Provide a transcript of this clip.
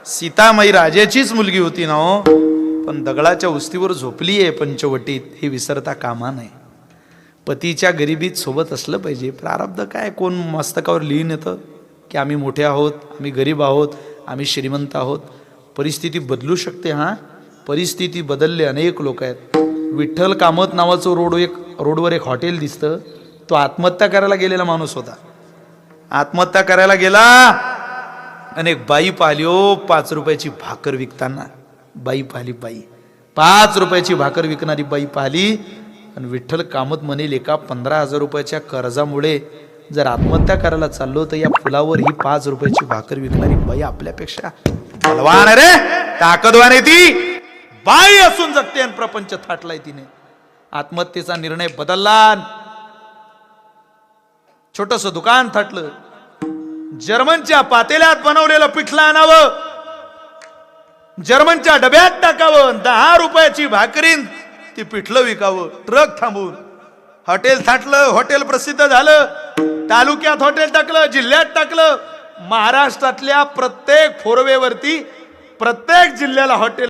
सीतामाई राजाचीच मुलगी होती ना हो, पण दगडाच्या उस्तीवर झोपली आहे पंचवटीत हे विसरता कामा नये. पतीच्या गरिबीत सोबत असलं पाहिजे. प्रारब्ध काय, कोण मस्तकावर लिहिून येतं की आम्ही मोठे आहोत, आम्ही गरीब आहोत, आम्ही श्रीमंत आहोत. परिस्थिती बदलू शकते. हां, परिस्थिती बदलले. अनेक लोक आहेत. विठ्ठल कामत नावाचं रोडवर एक हॉटेल दिसतं. तो आत्महत्या करायला गेलेला माणूस होता. आत्महत्या करायला गेला आणि एक बाई पाहिली हो, 5 रुपयाची भाकर विकताना. बाई पाहिली, बाई 5 रुपयाची भाकर विकणारी बाई पाहिली. आणि विठ्ठल कामत म्हणेल, एका 15,000 रुपयाच्या कर्जामुळे जर आत्महत्या करायला चाललो तर या फुलावर ही 5 रुपयाची भाकर विकणारी बाई आपल्यापेक्षा बलवान रे, ताकदवान आहे ती. बाई असून जगते आणि प्रपंच थाटलाय तिने. आत्महत्येचा निर्णय बदलला. छोटस दुकान थाटलं. जर्मनच्या पातेल्यात बनवलेलं पिठलं आणावं, जर्मनच्या डब्यात टाकावं, 10 रुपयाची भाकरीन ती पिठलं विकावं. ट्रक थांबून हॉटेल थाटलं. हॉटेल प्रसिद्ध झालं. तालुक्यात हॉटेल टाकलं, जिल्ह्यात टाकलं. महाराष्ट्रातल्या प्रत्येक फोरवेवरती प्रत्येक जिल्ह्याला हॉटेल